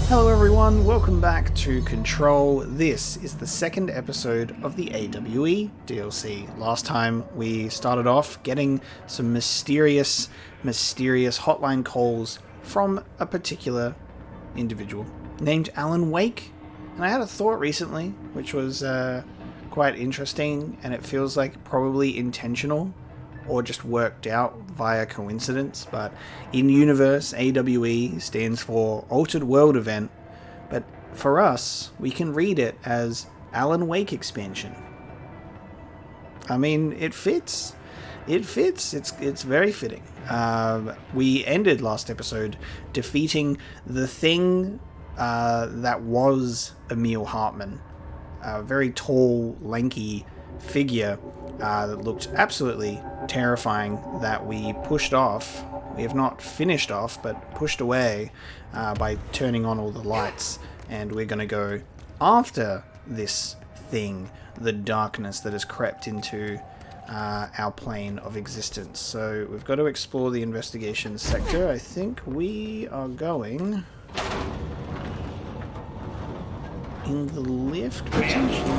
Hello everyone, welcome back to Control. This is the second episode of the AWE DLC. Last time we started off getting some mysterious hotline calls from a particular individual named Alan Wake. And I had a thought recently, which was quite interesting, and it feels like probably intentional or just worked out via coincidence, but in universe, AWE stands for Altered World Event, but for us, we can read it as Alan Wake Expansion. I mean, it fits. It's very fitting. We ended last episode defeating the thing that was Emil Hartman, a very tall, lanky figure that looked absolutely terrifying, that we pushed off. We have not finished off, but pushed away by turning on all the lights, and we're going to go after this thing, the darkness that has crept into our plane of existence. So we've got to explore the investigation sector. I think we are going in the lift, potentially.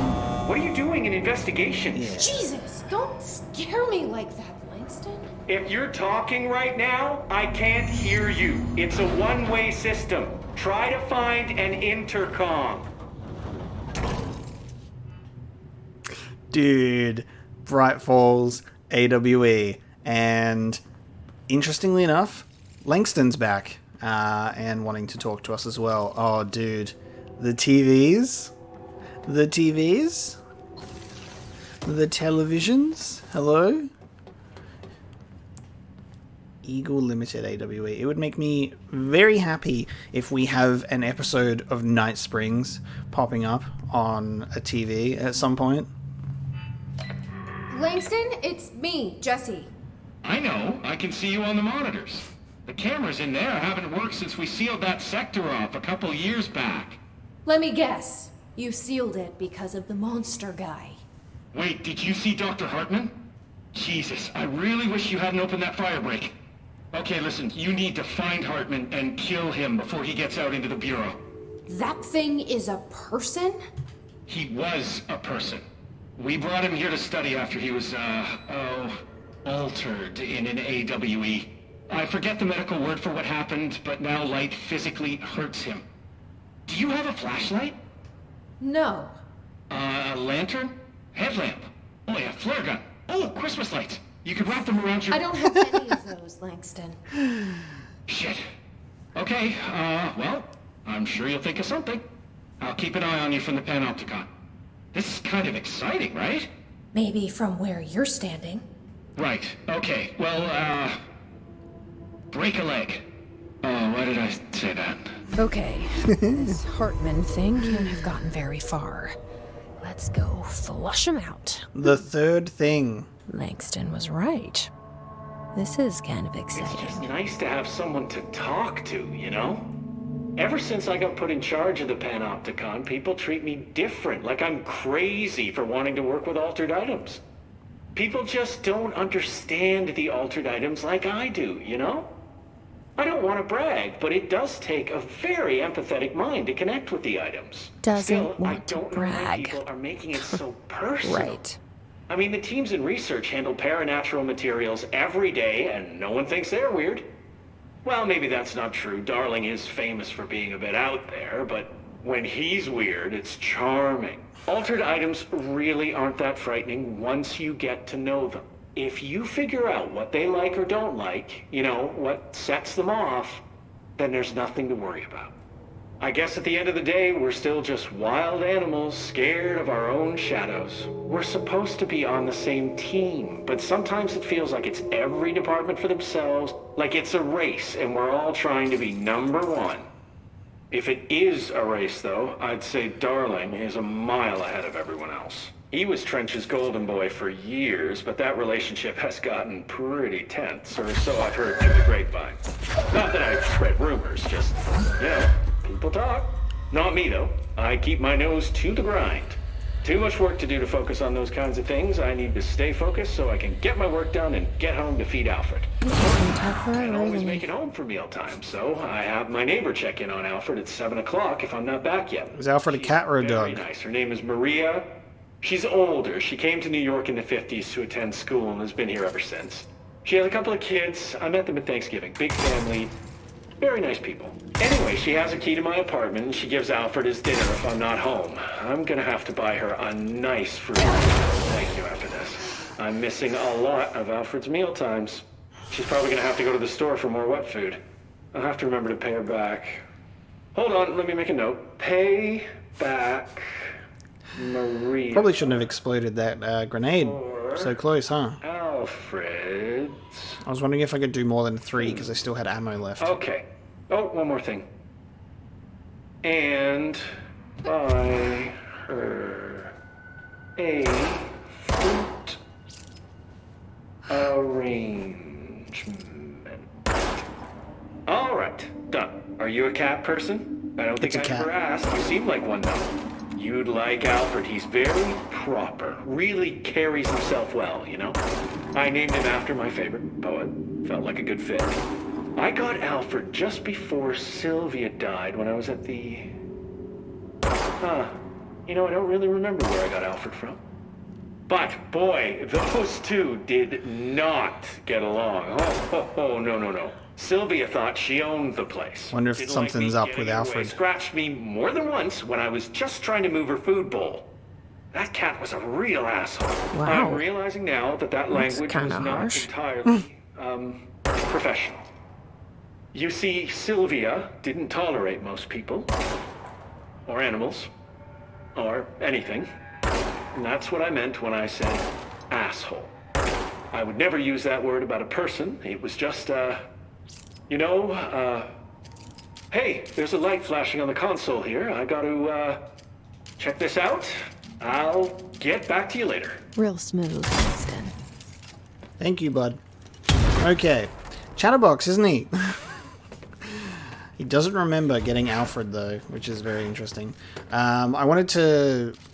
What are you doing in investigations? Yeah. Jesus, don't scare me like that, Langston. If you're talking right now, I can't hear you. It's a one-way system. Try to find an intercom. Dude, Bright Falls, AWE, and interestingly enough, Langston's back and wanting to talk to us as well. Oh, dude, the TVs, the televisions, hello? Eagle Limited AWE. It would make me very happy if we have an episode of Night Springs popping up on a TV at some point. Langston, it's me, Jesse. I know. I can see you on the monitors. The cameras in there haven't worked since we sealed that sector off a couple years back. Let me guess. You sealed it because of the monster guy. Wait, did you see Dr. Hartman? Jesus, I really wish you hadn't opened that fire break. Okay, listen, you need to find Hartman and kill him before he gets out into the Bureau. That thing is a person? He was a person. We brought him here to study after he was, altered in an AWE. I forget the medical word for what happened, but now light physically hurts him. Do you have a flashlight? No. A lantern? Headlamp? Oh yeah, flare gun. Oh, Christmas lights. You could wrap them around your... I don't have any of those, Langston. Shit. Okay, well, I'm sure you'll think of something. I'll keep an eye on you from the Panopticon. This is kind of exciting, right? Maybe from where you're standing. Right, okay. Well, break a leg. Oh, why did I say that? Okay, this Hartman thing can't have gotten very far. Let's go flush him out. The third thing. Langston was right. This is kind of It's just exciting. nice to have someone to talk to, you know? Ever since I got put in charge of the Panopticon, people treat me different, like I'm crazy for wanting to work with altered items. People just don't understand the altered items like I do, you know? I don't want to brag, but it does take a very empathetic mind to connect with the items. Doesn't Still, I want to don't know why brag. people are making it so personal. Right. I mean, the teams in research handle paranatural materials every day, and no one thinks they're weird. Well, maybe that's not true. Darling is famous for being a bit out there, but when he's weird, it's charming. Altered items really aren't that frightening once you get to know them. If you figure out what they like or don't like, you know, what sets them off, then there's nothing to worry about. I guess at the end of the day, we're still just wild animals scared of our own shadows. We're supposed to be on the same team, but sometimes it feels like it's every department for themselves, like it's a race and we're all trying to be number one. If it is a race, though, I'd say Darling is a mile ahead of everyone else. He was Trench's golden boy for years, but that relationship has gotten pretty tense, or so I've heard through the grapevine. Not that I've spread rumors, just, you know, people talk. Not me, though. I keep my nose to the grind. Too much work to do to focus on those kinds of things. I need to stay focused so I can get my work done and get home to feed Alfred. I always make it home for mealtime, so I have my neighbor check in on Alfred at 7 o'clock if I'm not back yet. Is Alfred a cat or a dog? Very nice. Her name is Maria. She's older. She came to New York in the 50s to attend school and has been here ever since. She has a couple of kids. I met them at Thanksgiving. Big family. Very nice people. Anyway, she has a key to my apartment and she gives Alfred his dinner if I'm not home. I'm gonna have to buy her a nice fruit. Thank you after this. I'm missing a lot of Alfred's meal times. She's probably gonna have to go to the store for more wet food. I'll have to remember to pay her back. Hold on, let me make a note. Pay back Maria. Probably shouldn't have exploded that grenade so close, huh? Alfred. I was wondering if I could do more than 3 because I still had ammo left. Okay. Oh, one more thing. And buy her a fruit arrangement. All right, done. Are you a cat person? I don't think I ever asked. You seem like one though. You'd like Alfred. He's very proper. Really carries himself well, you know? I named him after my favorite poet. Felt like a good fit. I got Alfred just before Sylvia died when I was at the... You know, I don't really remember where I got Alfred from. But, boy, those two did not get along. Oh, no. Sylvia thought she owned the place. Wonder if something's up with Alfred. Scratched me more than once when I was just trying to move her food bowl. That cat was a real asshole. Wow. I'm realizing now that language was not harsh. entirely, professional. You see, Sylvia didn't tolerate most people, or animals, or anything. And that's what I meant when I said asshole. I would never use that word about a person. It was just, hey, there's a light flashing on the console here. I got to, check this out. I'll get back to you later. Real smooth, Langston. Thank you, bud. Okay. Chatterbox, isn't he? He doesn't remember getting Alfred, though, which is very interesting. I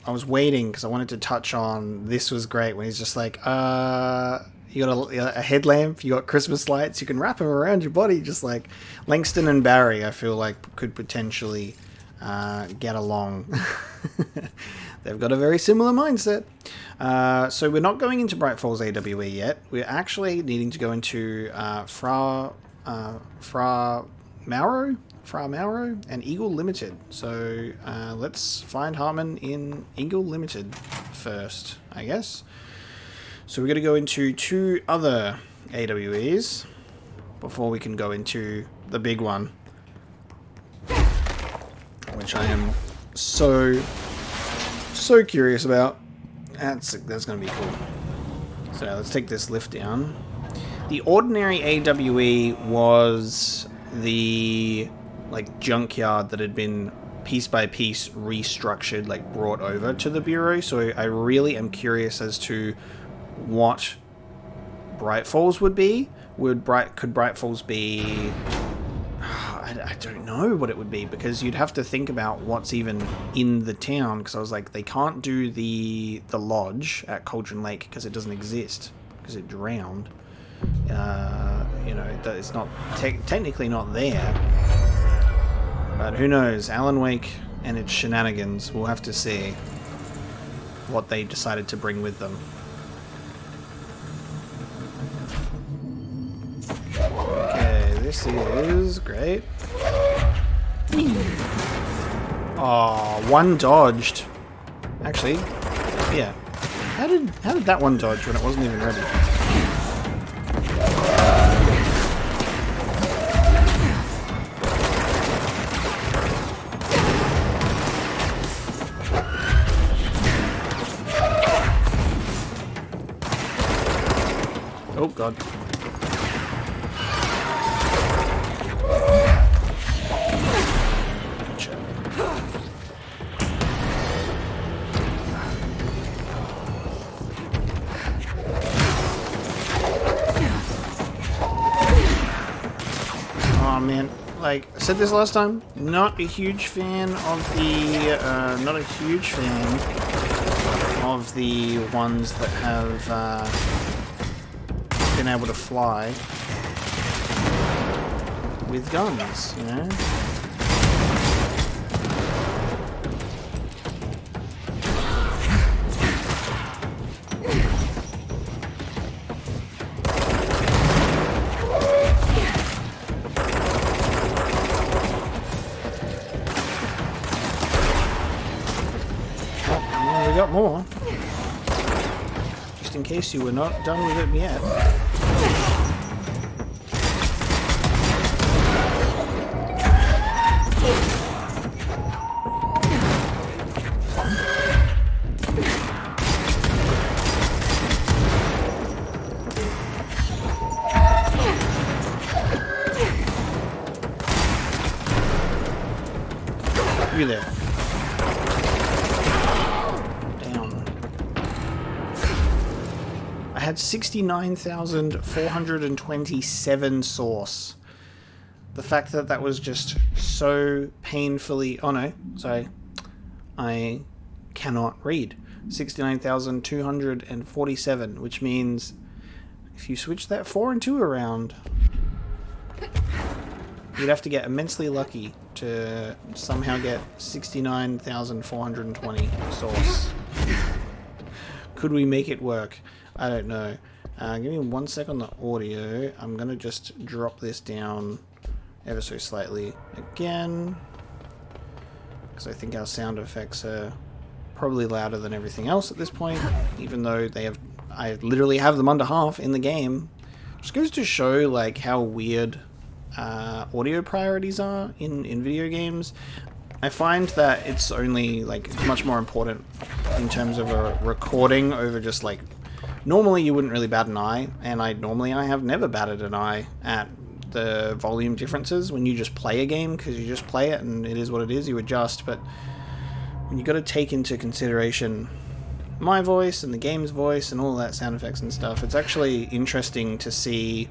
was waiting, because I wanted to touch on, this was great, when he's just like, you got a headlamp, you got Christmas lights, you can wrap them around your body, just like Langston and Barry, I feel like, could potentially get along. They've got a very similar mindset. So we're not going into Bright Falls AWE yet. We're actually needing to go into Fra Mauro and Eagle Limited. So let's find Hartman in Eagle Limited first, I guess. So we're going to go into 2 other AWEs before we can go into the big one, which I am so curious about. That's going to be cool. So let's take this lift down. The ordinary AWE was the junkyard that had been piece by piece restructured, brought over to the Bureau. So I really am curious as to what Bright Falls would be. Could Bright Falls be... I don't know what it would be, because you'd have to think about what's even in the town, because I was like, they can't do the lodge at Cauldron Lake because it doesn't exist, because it drowned. It's not technically not there, but who knows? Alan Wake and its shenanigans, we'll have to see what they decided to bring with them. Okay, this is great. Oh, one dodged. Actually, yeah. How did that one dodge when it wasn't even ready? Oh god. Oh man, I said this last time, not a huge fan of the, of the ones that have been able to fly with guns, you know? Oh, we got more. Just in case you were not done with it yet. You there. Down. I had 69,427 source. The fact that that was just so painfully... Oh no, sorry. I cannot read. 69,247, which means if you switch that 4 and 2 around, you'd have to get immensely lucky to somehow get 69,420 source. Could we make it work? I don't know. Give me 1 sec on the audio. I'm gonna just drop this down ever so slightly again, because I think our sound effects are probably louder than everything else at this point, even though they have, I literally have them under half in the game. Just goes to show like how weird audio priorities are in video games. I find that it's only like much more important in terms of a recording over just like, normally you wouldn't really bat an eye, and I have never batted an eye at the volume differences when you just play a game, because you just play it and it is what it is, you adjust. But when you got to take into consideration my voice and the game's voice and all that sound effects and stuff, it's actually interesting to see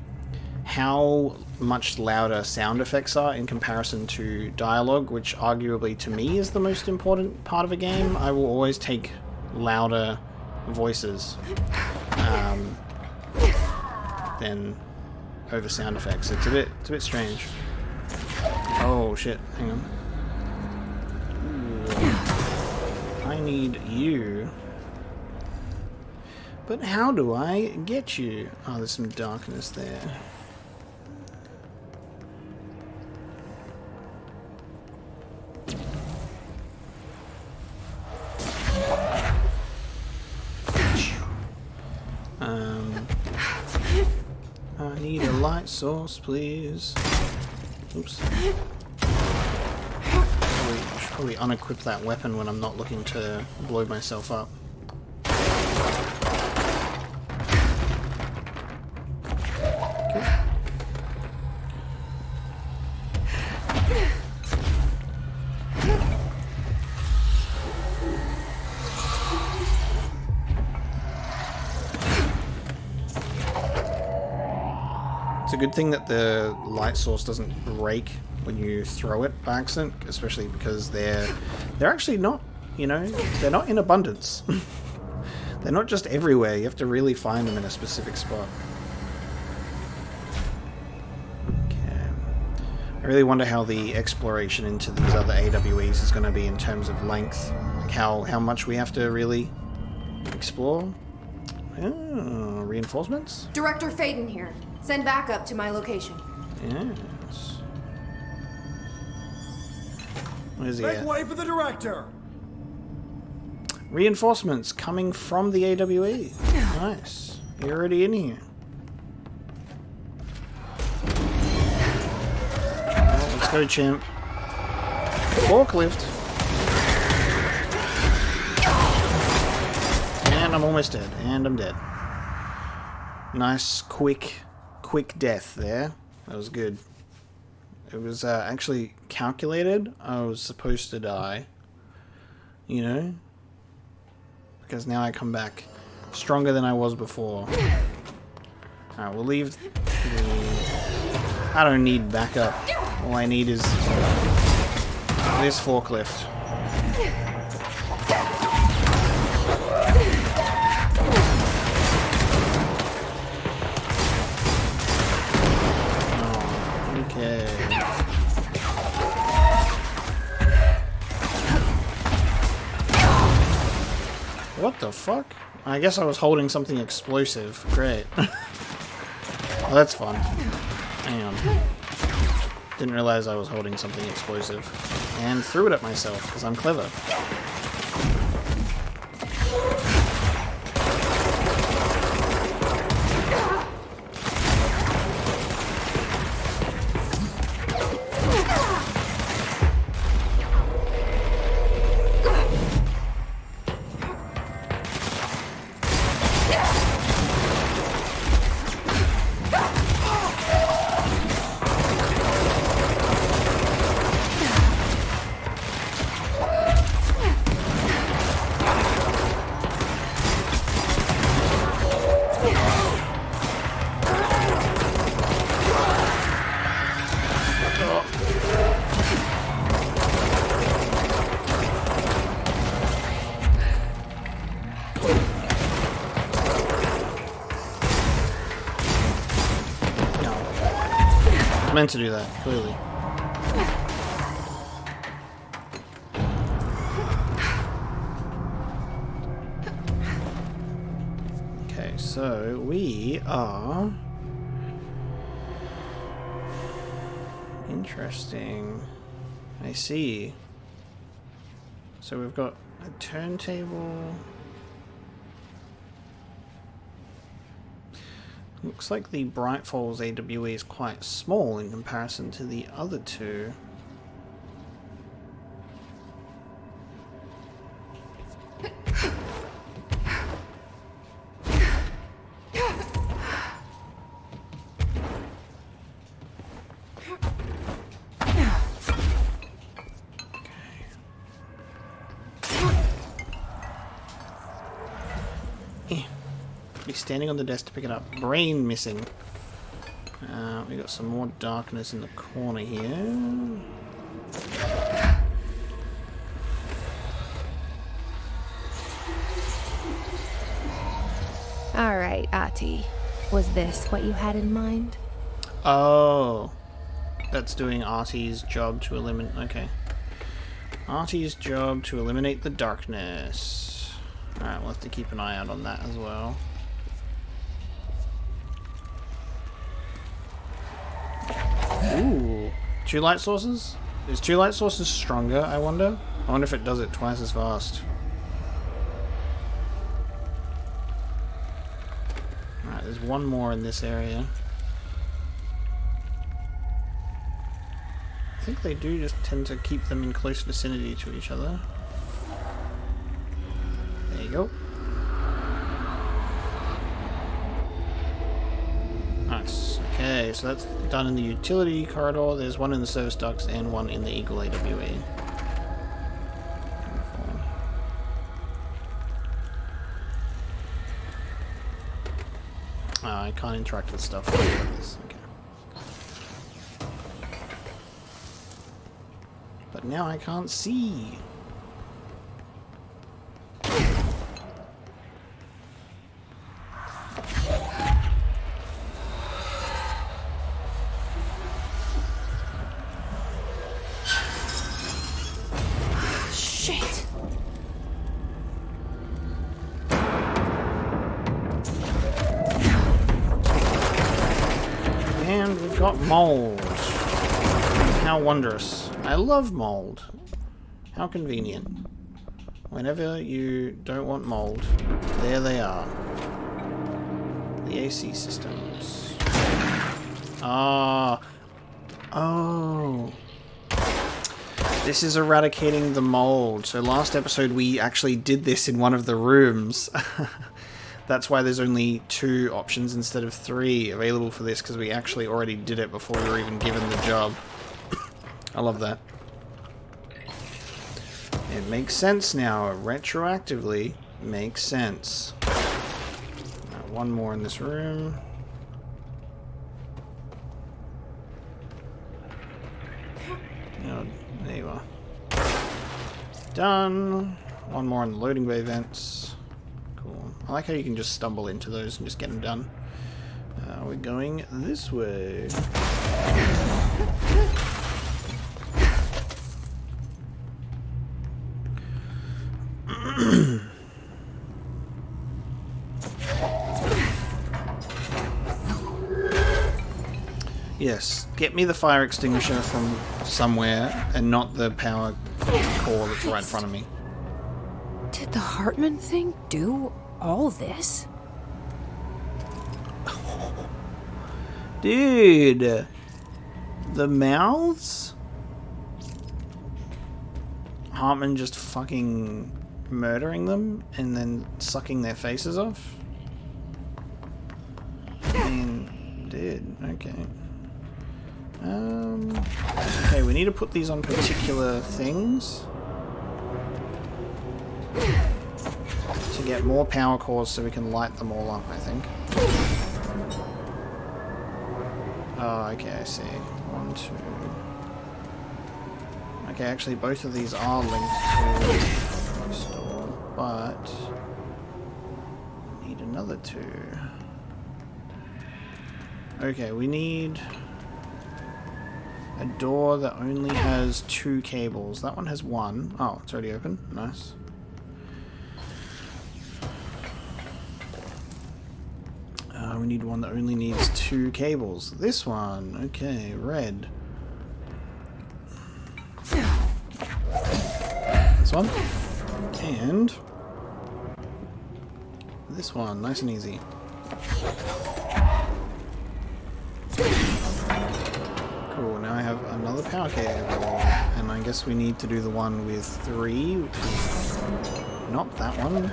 how much louder sound effects are in comparison to dialogue, which arguably to me is the most important part of a game. I will always take louder voices than over sound effects. It's a bit strange. Oh shit, hang on. Ooh. I need you. But how do I get you? Oh, there's some darkness there. I need a light source, please. Oops. I should probably unequip that weapon when I'm not looking to blow myself up. Okay. It's a good thing that the light source doesn't break when you throw it by accident, especially because they're actually not, you know, they're not in abundance. They're not just everywhere. You have to really find them in a specific spot. Okay. I really wonder how the exploration into these other AWEs is going to be in terms of length. Like how much we have to really explore. Oh, reinforcements? Director Faden here. Send backup to my location. Yes. Where's he Make at? way for the director! Reinforcements coming from the AWE. Nice. You're already in here. Well, let's go, chimp. Forklift. And I'm almost dead. And I'm dead. Nice, quick death there. That was good. It was actually calculated. I was supposed to die. You know? Because now I come back stronger than I was before. Alright, we'll leave the... I don't need backup. All I need is this forklift. Okay. What the fuck? I guess I was holding something explosive. Great. Well, that's fun. Hang on. Didn't realize I was holding something explosive. And threw it at myself, because I'm clever. Meant to do that, clearly. Okay, so we are... Interesting. I see. So we've got a turntable... Looks like the Bright Falls AWE is quite small in comparison to the other two. Standing on the desk to pick it up. Brain missing. We got some more darkness in the corner here. Alright, Ahti. Was this what you had in mind? Oh. That's doing Artie's job to eliminate... Okay. Artie's job to eliminate the darkness. Alright, we'll have to keep an eye out on that as well. Ooh. 2 light sources? Is 2 light sources stronger, I wonder? I wonder if it does it twice as fast. Alright, there's one more in this area. I think they do just tend to keep them in close vicinity to each other. There you go. Nice. Okay, so that's done in the utility corridor. There's one in the service ducts and one in the Eagle AWE. I can't interact with stuff like this. Okay. But now I can't see. Shit! And we've got mold. How wondrous. I love mold. How convenient. Whenever you don't want mold, there they are. The AC systems. Ah. Oh. This is eradicating the mold. So last episode we actually did this in one of the rooms. That's why there's only 2 options instead of 3 available for this, because we actually already did it before we were even given the job. I love that. It makes sense now. Retroactively makes sense. One more in this room. Oh, there you are. Done. One more in the loading bay vents. Cool. I like how you can just stumble into those and just get them done. We're going this way. Yes, get me the fire extinguisher from somewhere and not the power core that's right in front of me. Did the Hartman thing do all this? Dude, the mouths? Hartman just fucking murdering them and then sucking their faces off? I mean, dude, okay. Okay, we need to put these on particular things to get more power cores so we can light them all up, I think. Oh, okay, I see. 1, 2. Okay, actually both of these are linked to store, but we need another 2. Okay, we need a door that only has 2 cables. That one has 1. Oh, it's already open. Nice. We need one that only needs 2 cables. This one. Okay, red. This one. And this one. Nice and easy. Cool, now I have another power cable. And I guess we need to do the one with 3, which is not that one.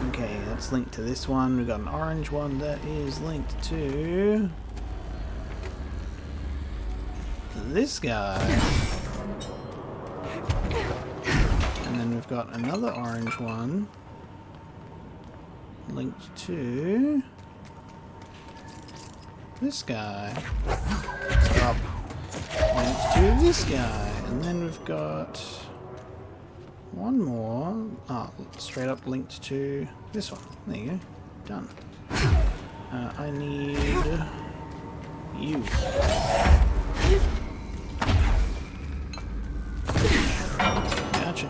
Okay, that's linked to this one. We've got an orange one that is linked to this guy. And then we've got another orange one linked to this guy. Up. Linked to this guy. And then we've got one more. Oh, straight up linked to this one. There you go. Done. I need you. Gotcha.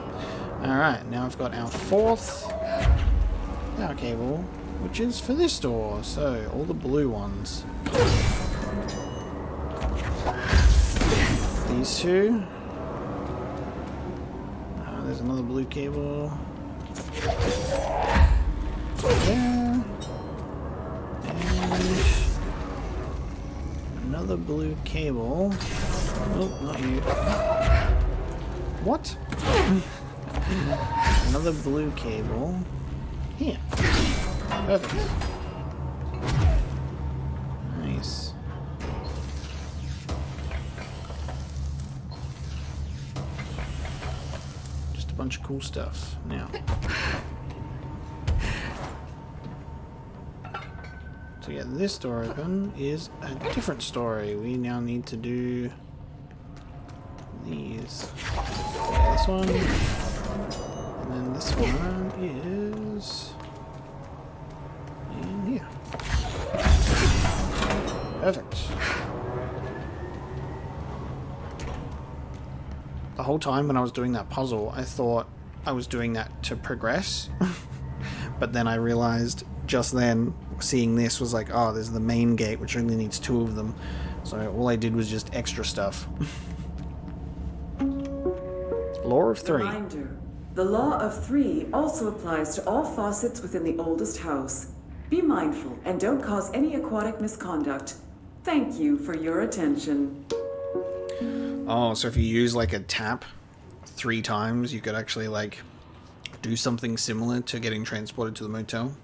Alright, now I've got our 4th power cable, which is for this door. So, all the blue ones. These 2. There's another blue cable there, and another blue cable. Oh, not you. What? Another blue cable here. Perfect. Nice. Bunch of cool stuff. Now, to get this door open is a different story. We now need to do these. Okay, this one, and then this one is in here. Perfect. The whole time when I was doing that puzzle, I thought I was doing that to progress. But then I realized just then, seeing this was like, oh, there's the main gate, which only needs 2 of them. So all I did was just extra stuff. Law of 3. Reminder. The law of 3 also applies to all faucets within the oldest house. Be mindful and don't cause any aquatic misconduct. Thank you for your attention. Oh, so if you use like a tap 3 times, you could actually like do something similar to getting transported to the motel.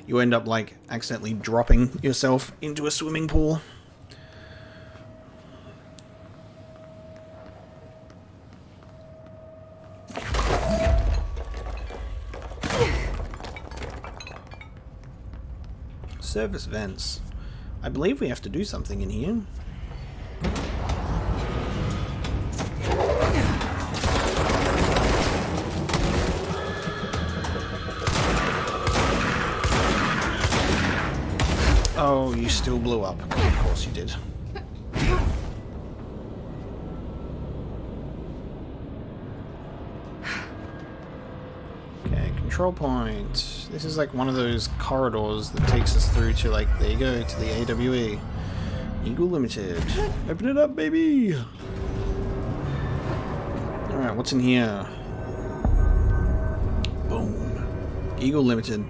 You end up like accidentally dropping yourself into a swimming pool. Service vents. I believe we have to do something in here. Oh, you still blew up. Of course you did. Okay, control point. This is like one of those corridors that takes us through to like, there you go, to the AWE. Eagle Limited. Open it up, baby! Alright, what's in here? Boom. Eagle Limited.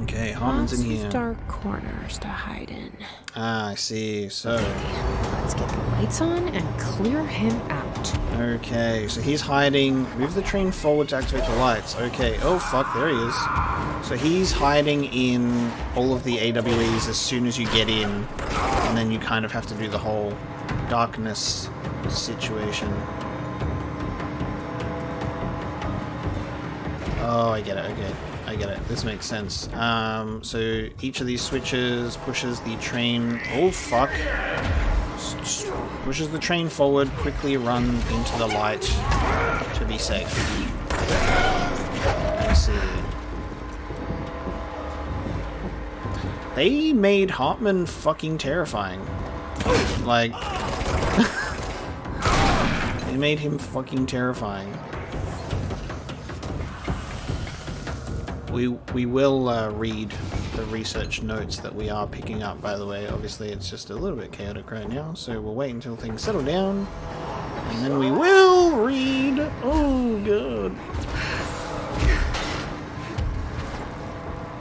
Okay, Hartman's in here. Dark corners to hide in. Ah, I see. So... Let's get the lights on and clear him out. Okay, so he's hiding. Move the train forward to activate the lights. Okay. Oh, fuck. There he is. So he's hiding in all of the AWEs as soon as you get in. And then you kind of have to do the whole darkness situation. Oh, I get it. Okay. I get it. This makes sense. So each of these switches pushes the train... Oh, fuck. Pushes the train forward, quickly run into the light to be safe. I see. They made Hartman fucking terrifying. Like... they made him fucking terrifying. We will read the research notes that we are picking up, by the way. Obviously, it's just a little bit chaotic right now, so we'll wait until things settle down. And then we will read... Oh, God.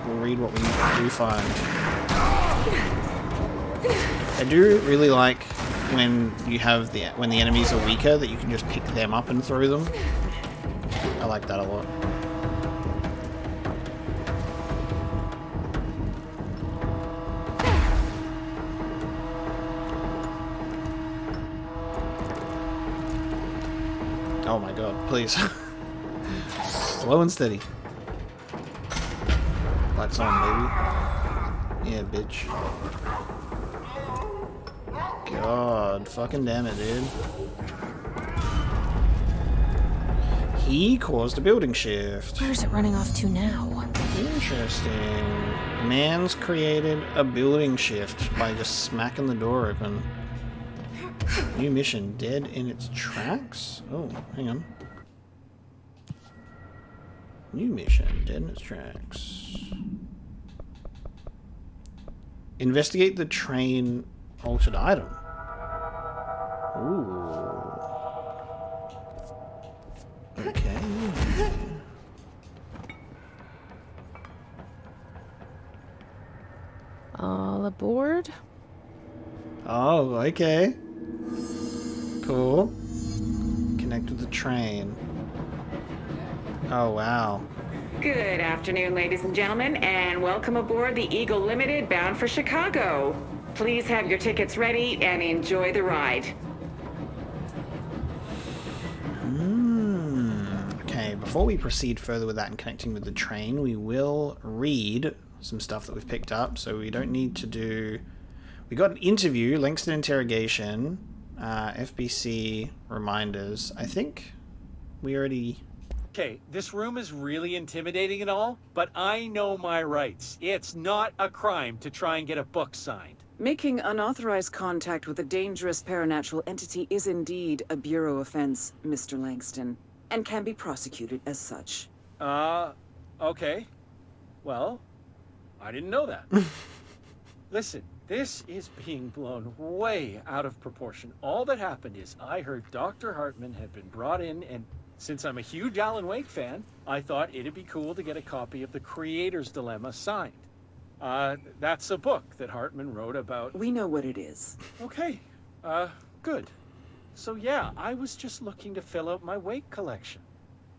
We'll read what we do find. I do really like when you have when the enemies are weaker, that you can just pick them up and throw them. I like that a lot. Oh my god, please. Slow and steady. Lights on, baby. Yeah, bitch. God, fucking damn it, dude. He caused a building shift. Where's it running off to now? Interesting. Man's created a building shift by just smacking the door open. New mission, dead in its tracks? Oh, hang on. New mission, dead in its tracks. Investigate the train altered item. Ooh. Okay. All aboard? Oh, okay. Cool. Connect with the train. Oh, wow. Good afternoon, ladies and gentlemen, and welcome aboard the Eagle Limited bound for Chicago. Please have your tickets ready and enjoy the ride. Okay, before we proceed further with that and connecting with the train, we will read some stuff that we've picked up, so we don't need to do... We got an interview, Langston interrogation, FBC reminders. I think we already... Okay, this room is really intimidating and all, but I know my rights. It's not a crime to try and get a book signed. Making unauthorized contact with a dangerous paranatural entity is indeed a Bureau offense, Mr. Langston, and can be prosecuted as such. Okay. Well, I didn't know that. Listen, this is being blown way out of proportion. All that happened is I heard Dr. Hartman had been brought in, and since I'm a huge Alan Wake fan, I thought it'd be cool to get a copy of The Creator's Dilemma signed. That's a book that Hartman wrote about... We know what it is. Okay, good. So yeah, I was just looking to fill out my Wake collection.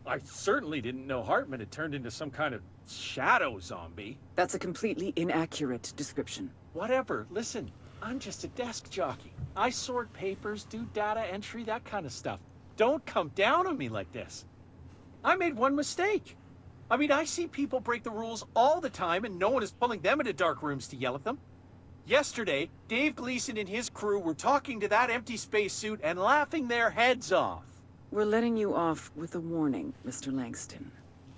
I certainly didn't know Hartman had turned into some kind of shadow zombie. That's a completely inaccurate description. Whatever, listen, I'm just a desk jockey. I sort papers, do data entry, that kind of stuff. Don't come down on me like this. I made one mistake. I mean, I see people break the rules all the time and no one is pulling them into dark rooms to yell at them. Yesterday, Dave Gleason and his crew were talking to that empty spacesuit and laughing their heads off. We're letting you off with a warning, Mr. Langston.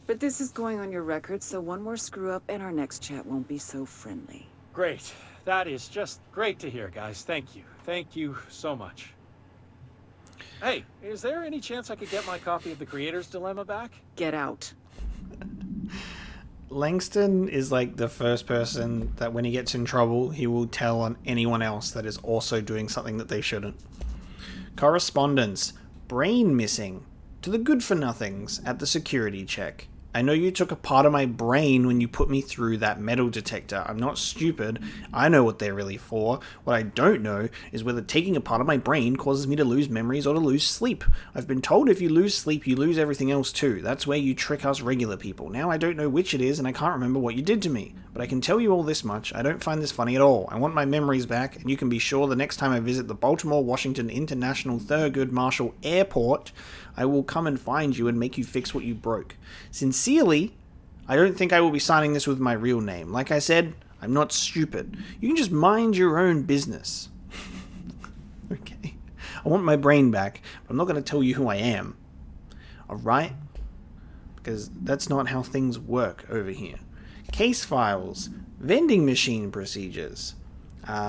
But this is going on your record, so one more screw-up and our next chat won't be so friendly. Great. That is just great to hear, guys. Thank you. Thank you so much. Hey, is there any chance I could get my copy of The Creator's Dilemma back? Get out. Langston is like the first person that when he gets in trouble, he will tell on anyone else that is also doing something that they shouldn't. Correspondence. Brain missing. To the good-for-nothings at the security check. I know you took a part of my brain when you put me through that metal detector. I'm not stupid. I know what they're really for. What I don't know is whether taking a part of my brain causes me to lose memories or to lose sleep. I've been told if you lose sleep, you lose everything else too. That's where you trick us regular people. Now I don't know which it is, and I can't remember what you did to me. But I can tell you all this much. I don't find this funny at all. I want my memories back, and you can be sure the next time I visit the Baltimore-Washington International Thurgood Marshall Airport, I will come and find you and make you fix what you broke. Sincerely, I don't think I will be signing this with my real name. Like I said, I'm not stupid. You can just mind your own business. Okay. I want my brain back, but I'm not going to tell you who I am. Alright? Because that's not how things work over here. Case files. Vending machine procedures.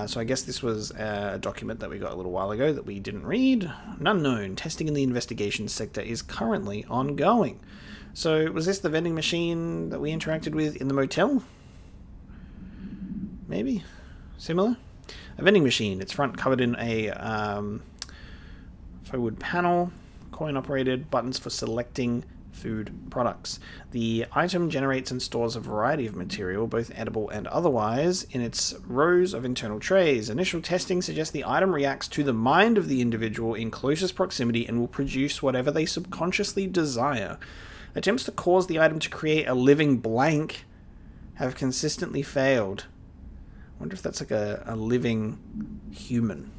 So I guess this was a document that we got a little while ago that we didn't read. An unknown. Testing in the investigation sector is currently ongoing. So was this the vending machine that we interacted with in the motel? Maybe? Similar? A vending machine. Its front covered in a faux wood panel. Coin operated. Buttons for selecting food products. The item generates and stores a variety of material, both edible and otherwise, in its rows of internal trays. Initial testing suggests the item reacts to the mind of the individual in closest proximity and will produce whatever they subconsciously desire. Attempts to cause the item to create a living blank have consistently failed. I wonder if that's like a living human.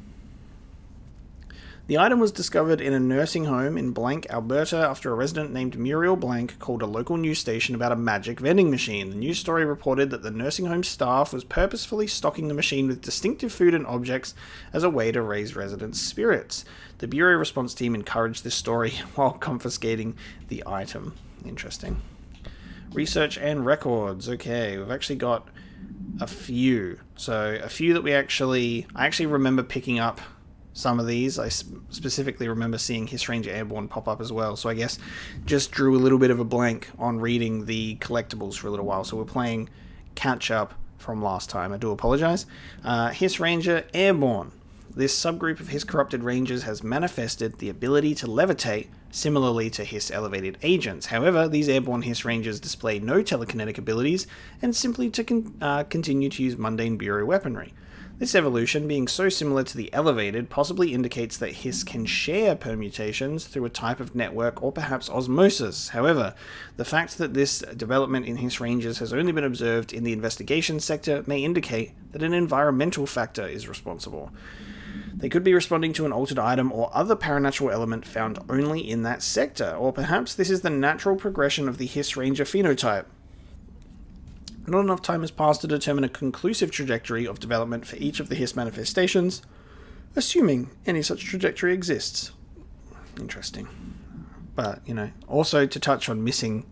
The item was discovered in a nursing home in Blank, Alberta, after a resident named Muriel Blank called a local news station about a magic vending machine. The news story reported that the nursing home staff was purposefully stocking the machine with distinctive food and objects as a way to raise residents' spirits. The Bureau response team encouraged this story while confiscating the item. Interesting. Research and records. Okay, we've actually got a few. So, a few that I actually remember picking up. Some of these, I specifically remember seeing Hiss Ranger Airborne pop up as well, so I guess just drew a little bit of a blank on reading the collectibles for a little while, so we're playing catch up from last time. I do apologise. Hiss Ranger Airborne. This subgroup of Hiss corrupted rangers has manifested the ability to levitate, similarly to Hiss elevated agents. However, these airborne Hiss rangers display no telekinetic abilities and simply continue to use mundane Bureau weaponry. This evolution, being so similar to the elevated, possibly indicates that Hiss can share permutations through a type of network or perhaps osmosis. However, the fact that this development in Hiss Rangers has only been observed in the investigation sector may indicate that an environmental factor is responsible. They could be responding to an altered item or other paranatural element found only in that sector, or perhaps this is the natural progression of the Hiss Ranger phenotype. Not enough time has passed to determine a conclusive trajectory of development for each of the Hiss manifestations, assuming any such trajectory exists. Interesting. But, also to touch on missing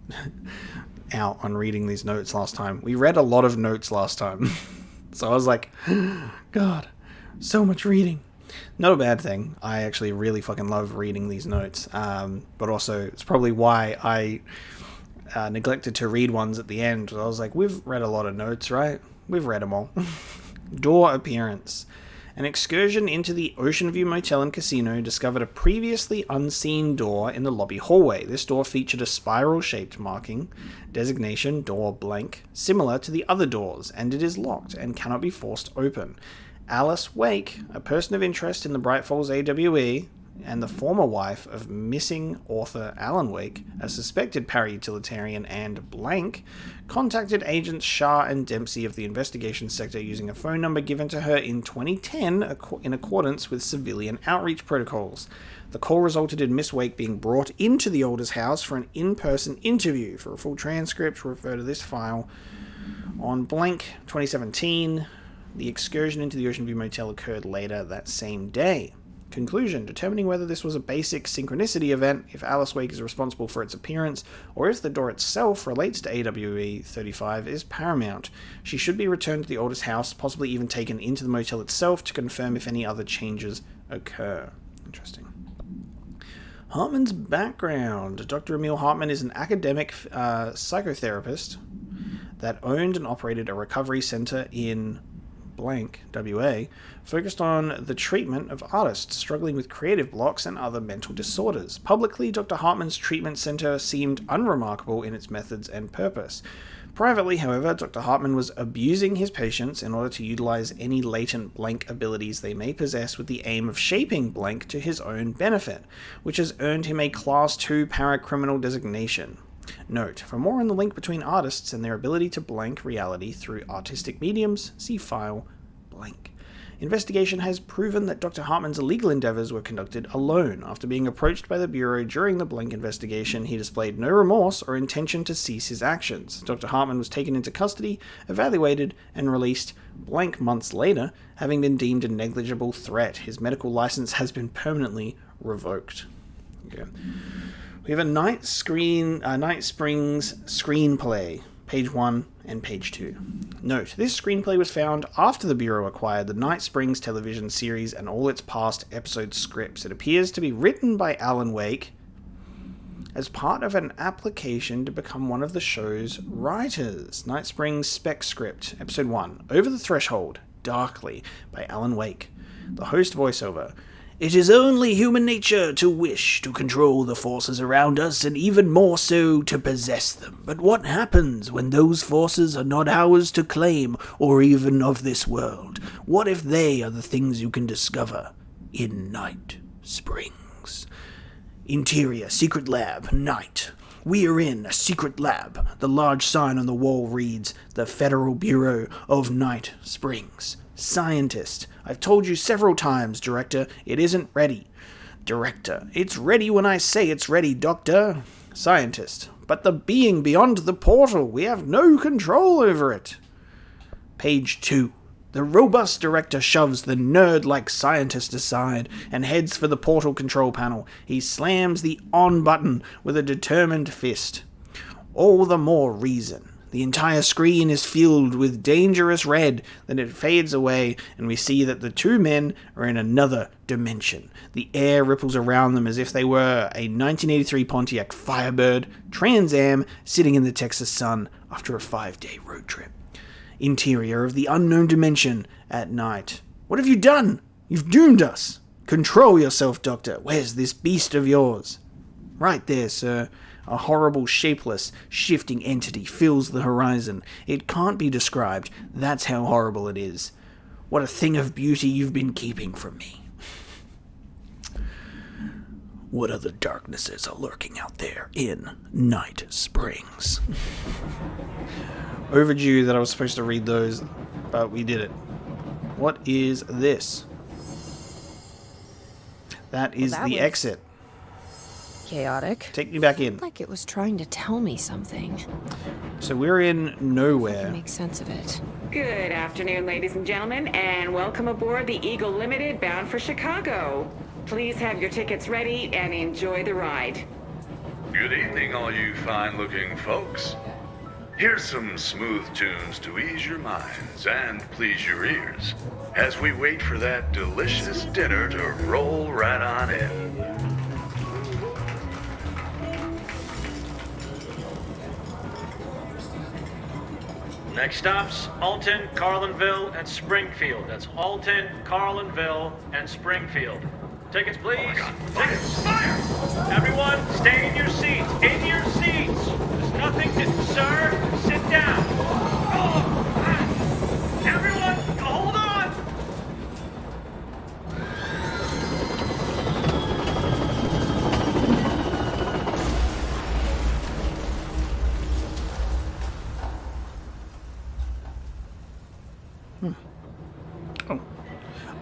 out on reading these notes last time. We read a lot of notes last time. So I was like, God, so much reading. Not a bad thing. I actually really fucking love reading these notes. But also, it's probably why I neglected to read ones at the end. I was like, we've read a lot of notes, right? We've read them all. Door appearance. An excursion into the Ocean View Motel and Casino discovered a previously unseen door in the lobby hallway. This door featured a spiral-shaped marking, designation door blank, similar to the other doors, and it is locked and cannot be forced open. Alice Wake, a person of interest in the Bright Falls AWE, and the former wife of missing author Alan Wake, a suspected para-utilitarian and blank, contacted agents Shah and Dempsey of the investigation sector using a phone number given to her in 2010 in accordance with civilian outreach protocols. The call resulted in Miss Wake being brought into the Older's house for an in-person interview. For a full transcript, refer to this file. On blank 2017, the excursion into the Ocean View Motel occurred later that same day. Conclusion. Determining whether this was a basic synchronicity event, if Alice Wake is responsible for its appearance, or if the door itself relates to AWE 35 is paramount. She should be returned to the Older's house, possibly even taken into the motel itself to confirm if any other changes occur. Interesting. Hartman's background. Dr. Emil Hartman is an academic psychotherapist that owned and operated a recovery center in blank, WA, focused on the treatment of artists struggling with creative blocks and other mental disorders. Publicly, Dr. Hartman's treatment center seemed unremarkable in its methods and purpose. Privately, however, Dr. Hartman was abusing his patients in order to utilize any latent blank abilities they may possess with the aim of shaping blank to his own benefit, which has earned him a Class 2 paracriminal designation. Note, for more on the link between artists and their ability to blank reality through artistic mediums, see file blank. Investigation has proven that Dr. Hartman's illegal endeavors were conducted alone. After being approached by the Bureau during the blank investigation, he displayed no remorse or intention to cease his actions. Dr. Hartman was taken into custody, evaluated, and released blank months later, having been deemed a negligible threat. His medical license has been permanently revoked. Okay. We have a Night Springs screenplay, page 1 and page 2. Note, this screenplay was found after the Bureau acquired the Night Springs television series and all its past episode scripts. It appears to be written by Alan Wake as part of an application to become one of the show's writers. Night Springs spec script, episode 1, Over the Threshold, Darkly, by Alan Wake. The host voiceover. It is only human nature to wish to control the forces around us, and even more so to possess them. But what happens when those forces are not ours to claim, or even of this world? What if they are the things you can discover in Night Springs? Interior, secret lab, night. We are in a secret lab. The large sign on the wall reads, The Federal Bureau of Night Springs. Scientist. I've told you several times, Director, it isn't ready. Director. It's ready when I say it's ready, Doctor. Scientist. But the being beyond the portal, we have no control over it. Page 2. The robust director shoves the nerd-like scientist aside and heads for the portal control panel. He slams the on button with a determined fist. All the more reason. The entire screen is filled with dangerous red, then it fades away, and we see that the two men are in another dimension. The air ripples around them as if they were a 1983 Pontiac Firebird Trans Am sitting in the Texas sun after a 5-day road trip. Interior of the unknown dimension at night. What have you done? You've doomed us. Control yourself, Doctor. Where's this beast of yours? Right there, sir. A horrible, shapeless, shifting entity fills the horizon. It can't be described. That's how horrible it is. What a thing of beauty you've been keeping from me. What other darknesses are lurking out there in Night Springs? Overdue that I was supposed to read those, but we did it. What is this? That is the exit. Chaotic. Take me back in. Like it was trying to tell me something. So we're in nowhere. Make sense of it. Good afternoon, ladies and gentlemen, and welcome aboard the Eagle Limited bound for Chicago. Please have your tickets ready and enjoy the ride. Good evening, all you fine-looking folks. Here's some smooth tunes to ease your minds and please your ears as we wait for that delicious dinner to roll right on in. Next stops, Alton, Carlinville, and Springfield. That's Alton, Carlinville, and Springfield. Tickets, please. Oh my God. Tickets. Fire! Everyone, stay in your seats. In your seats. There's nothing to... Sir, sit down. Oh, everyone, hold on.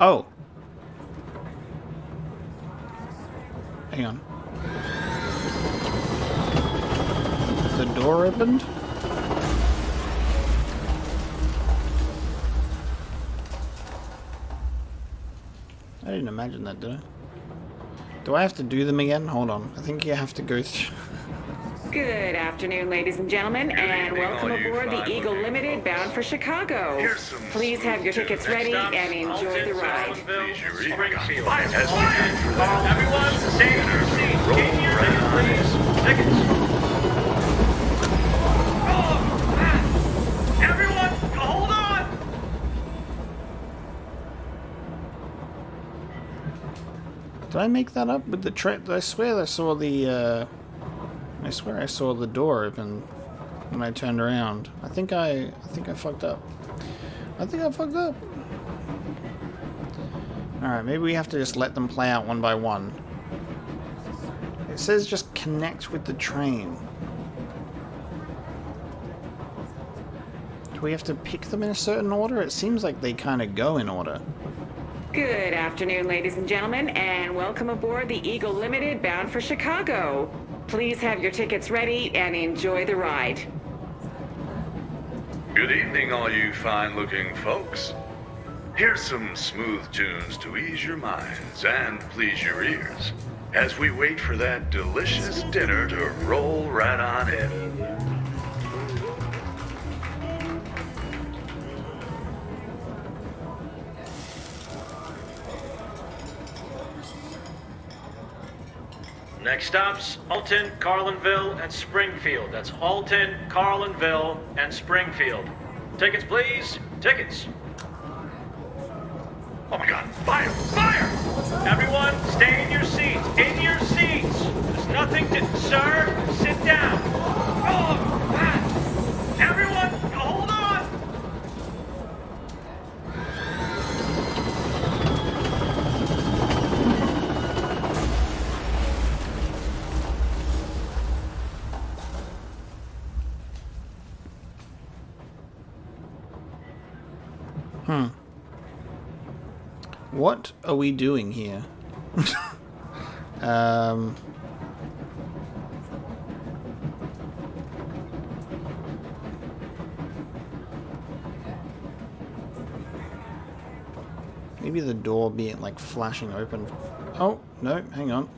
Oh. Hang on. The door opened? I didn't imagine that, did I? Do I have to do them again? Hold on. I think you have to go through... Good afternoon, ladies and gentlemen, and welcome aboard the Eagle Limited bound for Chicago. Please have your tickets ready and enjoy the ride. Springfield. Everyone, stay in your seats. In your seats, please. Tickets. Did I make that up with the I swear I saw the, I swear I saw the door open when I turned around. I think I fucked up. I think I fucked up. Alright, maybe we have to just let them play out one by one. It says just connect with the train. Do we have to pick them in a certain order? It seems like they kind of go in order. Good afternoon, ladies and gentlemen, and welcome aboard the Eagle Limited bound for Chicago. Please have your tickets ready and enjoy the ride. Good evening, all you fine-looking folks. Here's some smooth tunes to ease your minds and please your ears as we wait for that delicious dinner to roll right on in. Next stops, Alton, Carlinville, and Springfield. That's Alton, Carlinville, and Springfield. Tickets, please. Tickets. Oh my god, fire! Fire! Everyone, stay in your seats. In your seats. There's nothing to... Sir, sit down. Oh, man. Everyone, hold on. What are we doing here? Maybe the door being like flashing open. Oh, no, hang on.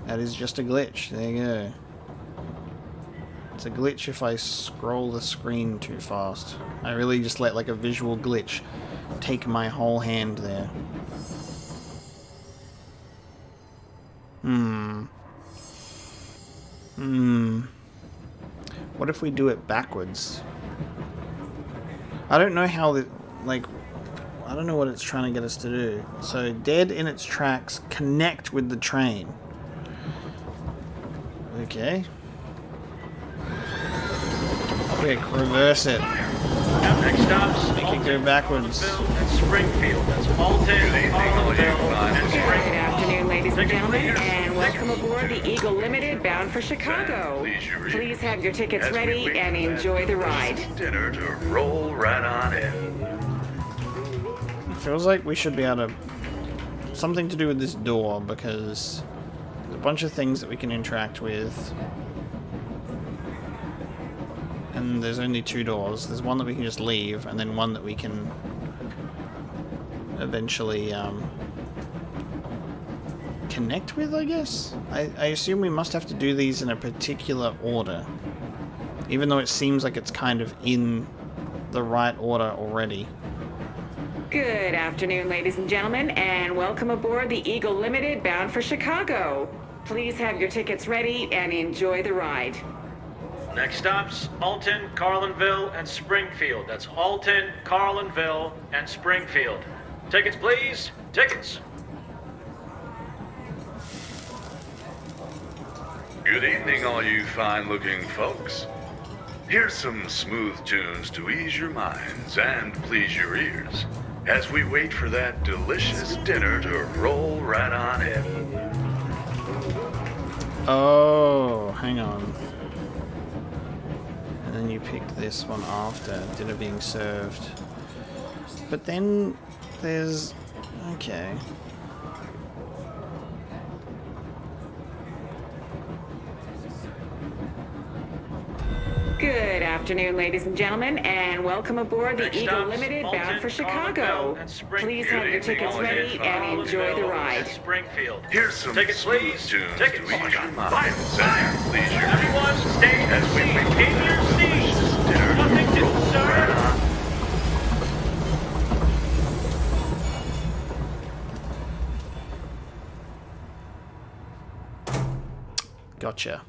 That is just a glitch. There you go. It's a glitch if I scroll the screen too fast. I really just let like a visual glitch take my whole hand there. What if we do it backwards? I don't know how the, like, I don't know what it's trying to get us to do. So, dead in its tracks, connect with the train. Okay. Quick, reverse it. Next stops, Make it go backwards. And Springfield. That's Alton, Carlinville, and Good Springfield. afternoon, ladies and gentlemen, and welcome aboard the Eagle Limited bound for Chicago. Please have your tickets ready and enjoy the ride. Dinner to roll right on in. It feels like we should be able to... something to do with this door, because there's a bunch of things that we can interact with. And there's only two doors. There's one that we can just leave, and then one that we can eventually connect with, I guess? I assume we must have to do these in a particular order. Even though it seems like it's kind of in the right order already. Good afternoon, ladies and gentlemen, and welcome aboard the Eagle Limited bound for Chicago. Please have your tickets ready and enjoy the ride. Next stops, Alton, Carlinville, and Springfield. That's Alton, Carlinville, and Springfield. Tickets, please. Tickets. Good evening, all you fine-looking folks. Here's some smooth tunes to ease your minds and please your ears as we wait for that delicious dinner to roll right on in. Oh, hang on. And then you picked this one after dinner being served. But then there's... okay. Good afternoon, ladies and gentlemen, and welcome aboard the Next Eagle stops, Limited Alton, bound for Chicago. Carlinville, and Springfield. Please have your tickets ready and enjoy the ride. Springfield. Here's some Tickets, smooth please. tunes Tickets. to ease your Fire! minds Fire! and please your Everyone, ears stay in your as we seats. wait for In your that seats. delicious dinner Nothing to to roll right on. Gotcha.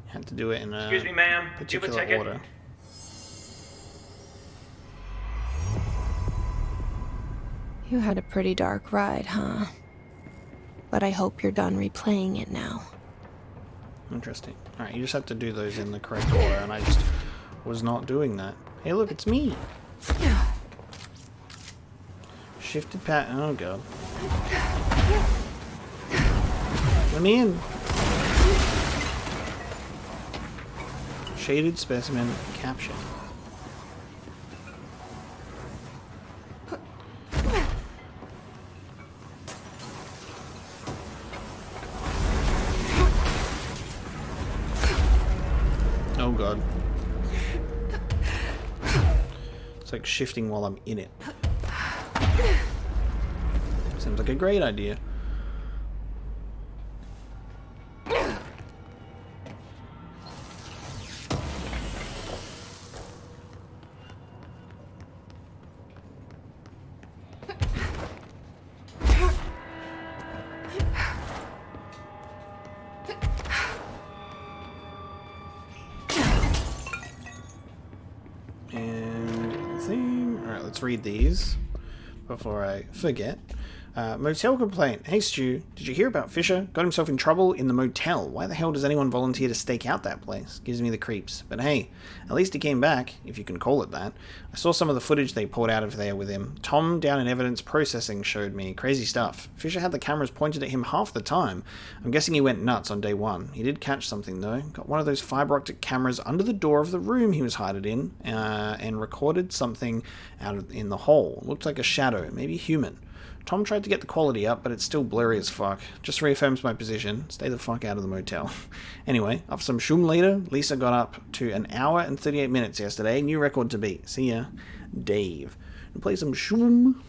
Had to do it in a Excuse me, ma'am. Do you have a particular ticket? order. You had a pretty dark ride, huh? but I hope you're done replaying it now. Interesting. Alright, you just have to do those in the correct order, and I just was not doing that. Hey look, it's me! Shifted pattern. Oh god. Let me in! Shaded specimen captured. Oh god. It's like shifting while I'm in it. Seems like a great idea. Read these before I forget. Motel complaint. Hey Stu, did you hear about Fisher? Got himself in trouble in the motel. Why the hell does anyone volunteer to stake out that place? Gives me the creeps. But hey, at least he came back, if you can call it that. I saw some of the footage they pulled out of there with him. Tom down in evidence processing showed me. Crazy stuff. Fisher had the cameras pointed at him half the time. I'm guessing he went nuts on day one. He did catch something though. Got one of those fiber optic cameras under the door of the room he was hiding in, and recorded something in the hole. Looked like a shadow, maybe human. Tom tried to get the quality up, but it's still blurry as fuck. Just reaffirms my position. Stay the fuck out of the motel. Anyway, after some shum later, Lisa got up to 1 hour and 38 minutes yesterday. New record to beat. See ya, Dave. And play some shum.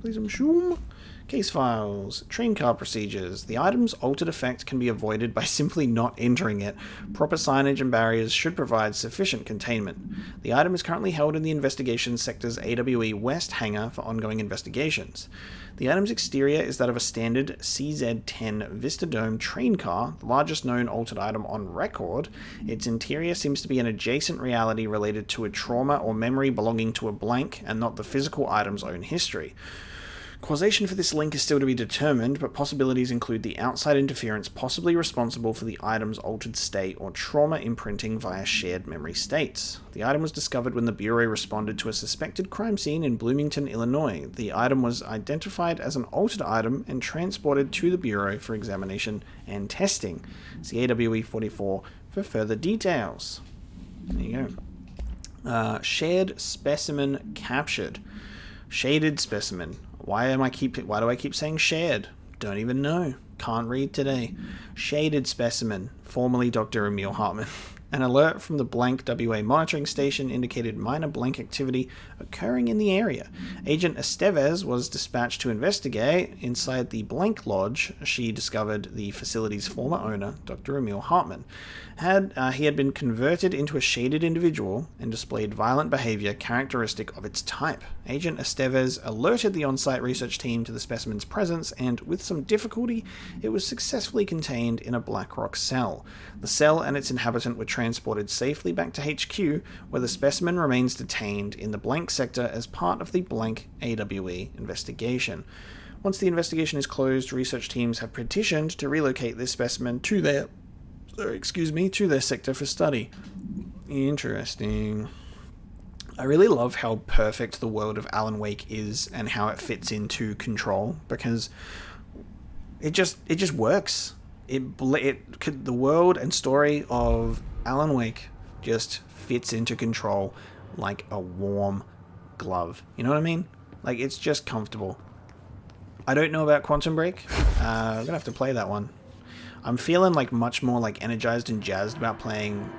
Play some shum. Case files. Train car procedures. The item's altered effect can be avoided by simply not entering it. Proper signage and barriers should provide sufficient containment. The item is currently held in the Investigation Sector's AWE West hangar for ongoing investigations. The item's exterior is that of a standard CZ-10 Vistadome train car, the largest known altered item on record. Its interior seems to be an adjacent reality related to a trauma or memory belonging to a blank and not the physical item's own history. Causation for this link is still to be determined, but possibilities include the outside interference possibly responsible for the item's altered state or trauma imprinting via shared memory states. The item was discovered when the Bureau responded to a suspected crime scene in Bloomington, Illinois. The item was identified as an altered item and transported to the Bureau for examination and testing. See AWE 44 for further details. There you go. Shared specimen captured. Shaded specimen. Why do I keep saying shared? Don't even know. Can't read today. Shaded specimen, formerly Dr. Emil Hartman. An alert from the blank WA monitoring station indicated minor blank activity occurring in the area. Agent Estevez was dispatched to investigate. Inside the blank lodge, she discovered the facility's former owner, Dr. Emil Hartman. He had been converted into a shaded individual and displayed violent behavior characteristic of its type. Agent Estevez alerted the on-site research team to the specimen's presence, and with some difficulty, it was successfully contained in a black rock cell. The cell and its inhabitant were transported safely back to HQ, where the specimen remains detained in the blank sector as part of the blank AWE investigation. Once the investigation is closed, research teams have petitioned to relocate this specimen to their sector for study. Interesting. I really love how perfect the world of Alan Wake is and how it fits into Control, because it just works. The world and story of Alan Wake just fits into Control like a warm glove. You know what I mean? Like, it's just comfortable. I don't know about Quantum Break. I'm gonna have to play that one. I'm feeling like much more like energized and jazzed about playing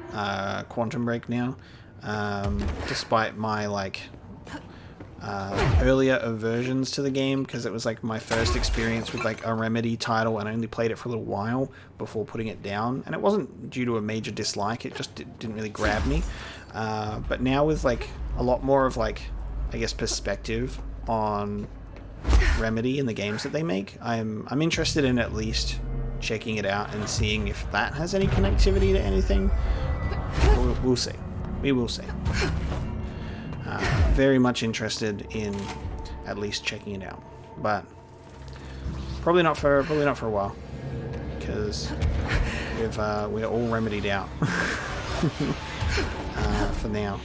Quantum Break now, despite my like earlier aversions to the game, because it was like my first experience with like a Remedy title, and I only played it for a little while before putting it down, and it wasn't due to a major dislike, it just didn't really grab me. But now with like a lot more of like, I guess, perspective on Remedy and the games that they make, I'm interested in at least checking it out and seeing if that has any connectivity to anything. We'll see. We will see. Very much interested in at least checking it out. But Probably not for a while, because we're all remedied out for now.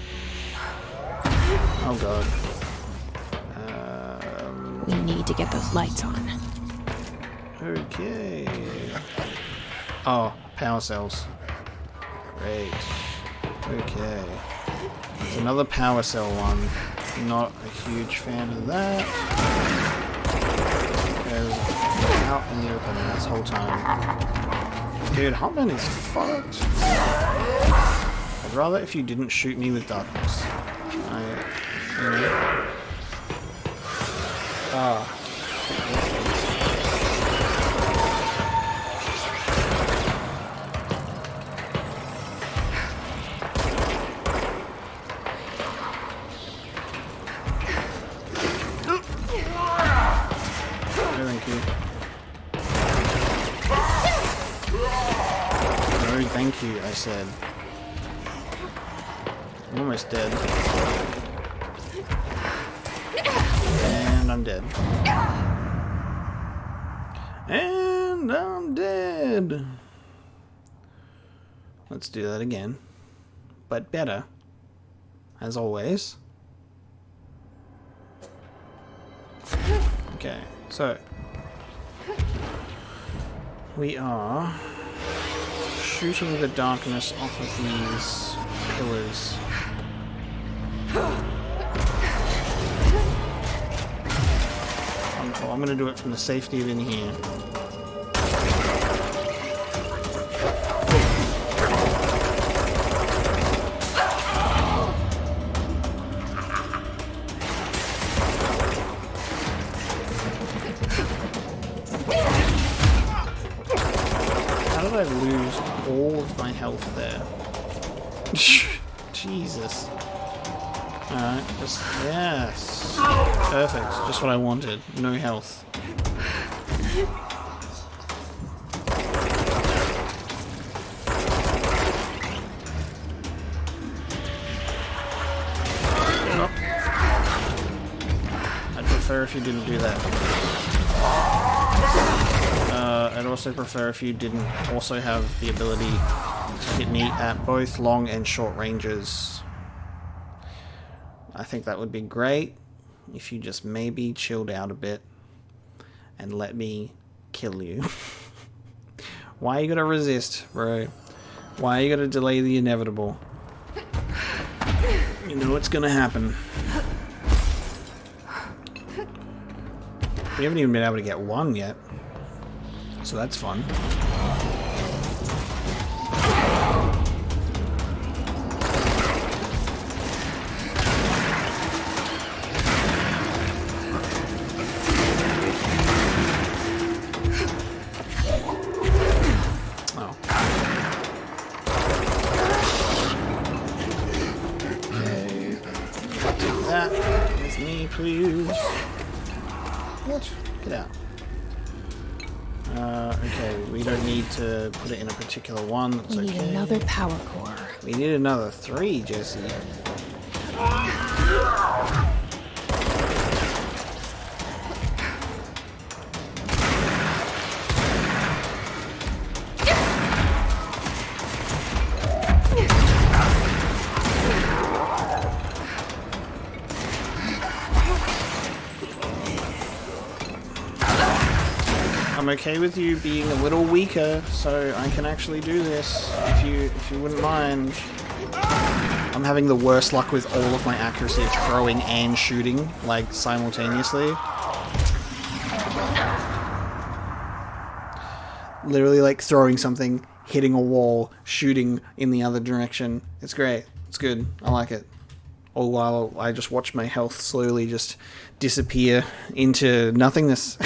Oh god. We need to get those lights on. Okay. Oh, power cells. Great. Okay. There's another power cell one. Not a huge fan of that. Because we're out in the open this whole time. Dude, Hartman is fucked. I'd rather if you didn't shoot me with darkness. You know. Ah. Thank you, I said. I'm almost dead. And I'm dead. And I'm dead. Let's do that again. But better. As always. Okay, so. We are shooting the darkness off of these pillars. I'm going to do it from the safety of in here. How did I lose all of my health there? Jesus. Alright, just... yes! Perfect, just what I wanted. No health. Nope. I'd prefer if you didn't do that. I'd also prefer if you didn't also have the ability to hit me at both long and short ranges. I think that would be great if you just maybe chilled out a bit and let me kill you. Why you gotta resist, bro? Why you gotta delay the inevitable? You know it's gonna happen. We haven't even been able to get one yet. So that's fun. Oh. Okay. Take that with me, please. What? Get out. Okay, we don't need to put it in a particular one. That's okay. We need another power core. We need another 3, Jesse. I'm okay with you being a little weaker, so I can actually do this, if you wouldn't mind. I'm having the worst luck with all of my accuracy of throwing and shooting, like, simultaneously. Literally, like, throwing something, hitting a wall, shooting in the other direction. It's great. It's good. I like it. All while I just watch my health slowly just disappear into nothingness.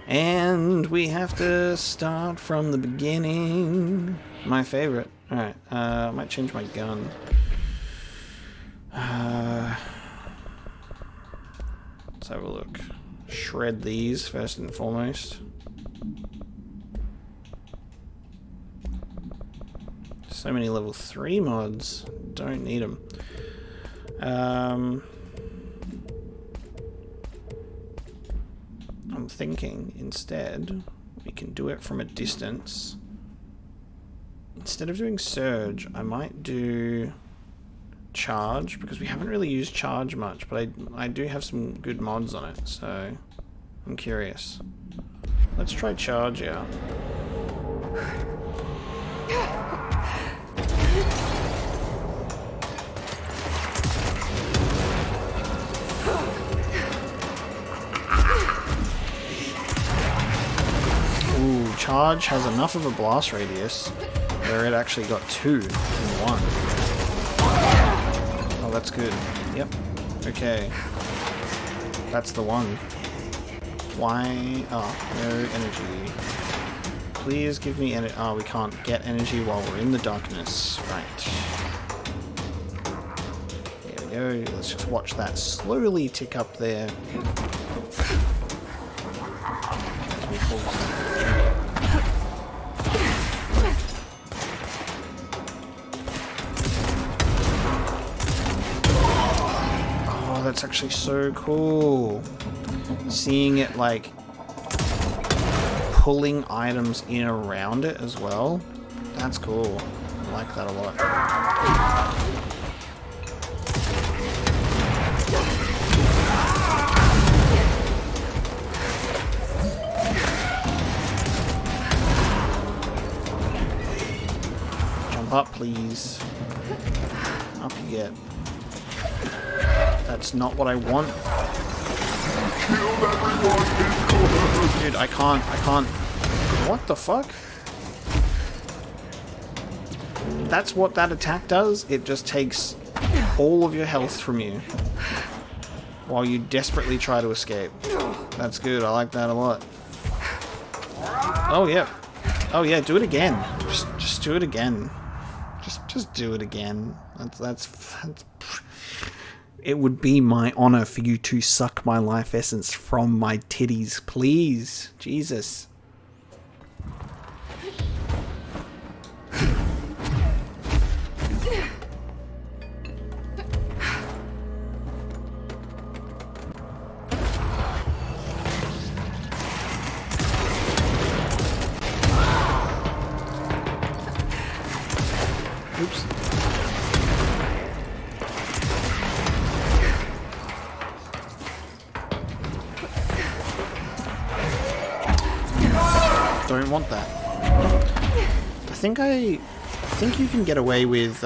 And we have to start from the beginning. My favorite. Alright, I might change my gun. Let's have a look. Shred these first and foremost. So many level 3 mods. Don't need them. I'm thinking instead we can do it from a distance. Instead of doing surge, I might do charge, because we haven't really used charge much, but I do have some good mods on it, so I'm curious. Let's try charge out. Ooh, charge has enough of a blast radius where it actually got 2 in 1. Oh, that's good. Yep. Okay. That's the one. Why? Oh, no energy. Please give me energy. Oh, we can't get energy while we're in the darkness. Right. There we go. Let's just watch that slowly tick up there. As we pull some. That's actually so cool. Seeing it like pulling items in around it as well. That's cool. I like that a lot. Jump up, please. Up you get. That's not what I want. Dude, I can't. What the fuck? That's what that attack does. It just takes all of your health from you while you desperately try to escape. That's good. I like that a lot. Oh yeah. Oh yeah, do it again. Just do it again. Just do it again. That's it would be my honor for you to suck my life essence from my titties, please. Jesus. Oops. Don't want that. I think you can get away with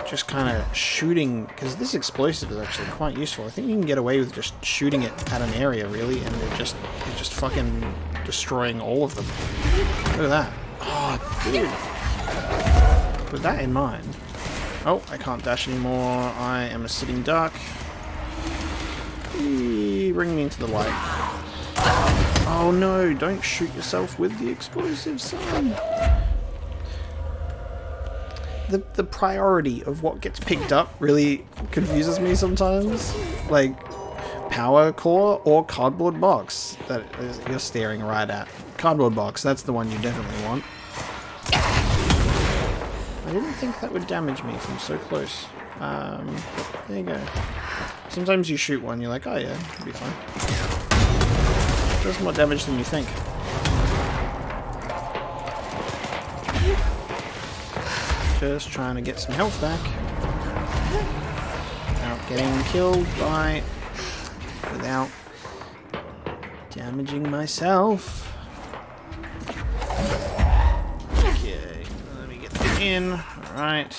just kind of shooting, because this explosive is actually quite useful. I think you can get away with just shooting it at an area really, and it's just fucking destroying all of them. Look at that. Oh, dude. With that in mind. Oh, I can't dash anymore. I am a sitting duck. Bring me into the light. Oh no, don't shoot yourself with the explosive, son. The priority of what gets picked up really confuses me sometimes. Like, power core or cardboard box that you're staring right at. Cardboard box, that's the one you definitely want. I didn't think that would damage me from so close. There you go. Sometimes you shoot one, you're like, oh yeah, it'll be fine. It does more damage than you think. Just trying to get some health back. Without getting killed without damaging myself. Okay, let me get that in. Alright.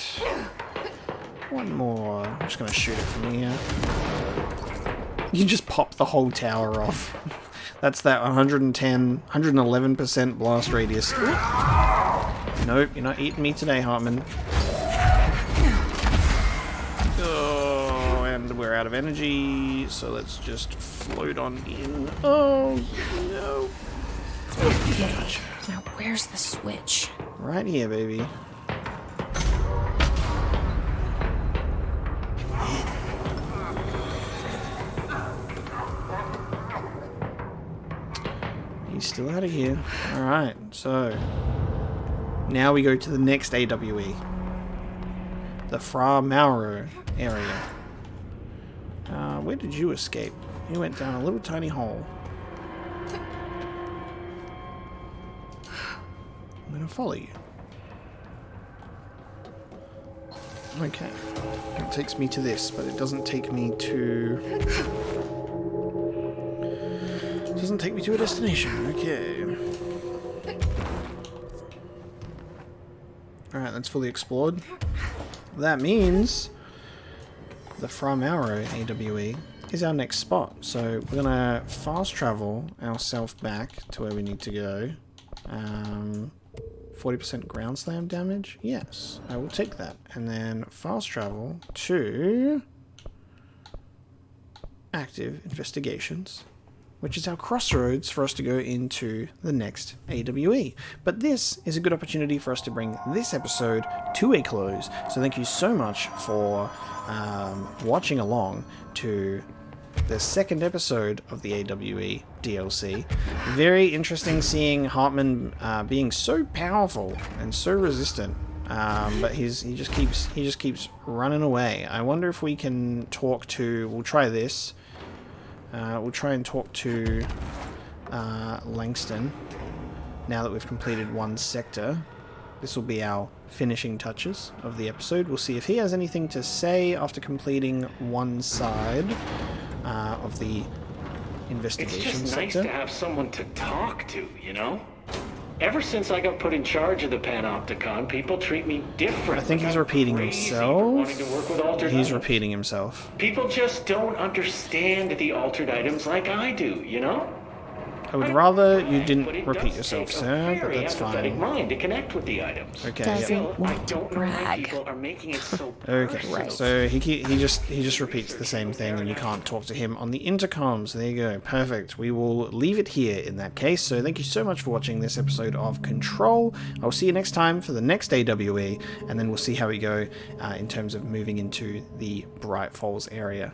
One more. I'm just going to shoot it from here. You just pop the whole tower off. That's that 111% blast radius. Nope, you're not eating me today, Hartman. Oh, and we're out of energy, so let's just float on in. Oh, no. Okay, now where's the switch? Right here, baby. He's still out of here. Alright, so now we go to the next AWE. The Fra Mauro area. where did you escape? You went down a little tiny hole. I'm gonna follow you. Okay. It takes me to this, but it doesn't take me to... It doesn't take me to a destination. Okay. Alright, that's fully explored. That means the From Arrow AWE is our next spot. So we're gonna fast travel ourselves back to where we need to go. 40% ground slam damage? Yes, I will take that. And then fast travel to active investigations, which is our crossroads for us to go into the next AWE. But this is a good opportunity for us to bring this episode to a close. So thank you so much for watching along to the second episode of the AWE DLC. Very interesting seeing Hartman being so powerful and so resistant, but he just keeps running away. I wonder if we can talk to. We'll try this. We'll try and talk to Langston now that we've completed one sector. This will be our finishing touches of the episode. We'll see if he has anything to say after completing one side of the investigation It's just sector. nice to have someone to talk to, you know? Ever since I got put in charge of the Panopticon, people treat me different. I think he's repeating himself. He's repeating himself. People just don't understand the altered items like I do, you know? I would rather you didn't repeat yourself, sir, but that's fine. Mind to connect with the items. Okay. Doesn't want to brag. People are making it so Okay, Right. so he just repeats the same thing, and you can't talk to him on the intercom. So there you go, perfect. We will leave it here in that case. So thank you so much for watching this episode of Control. I'll see you next time for the next AWE, and then we'll see how we go in terms of moving into the Bright Falls area.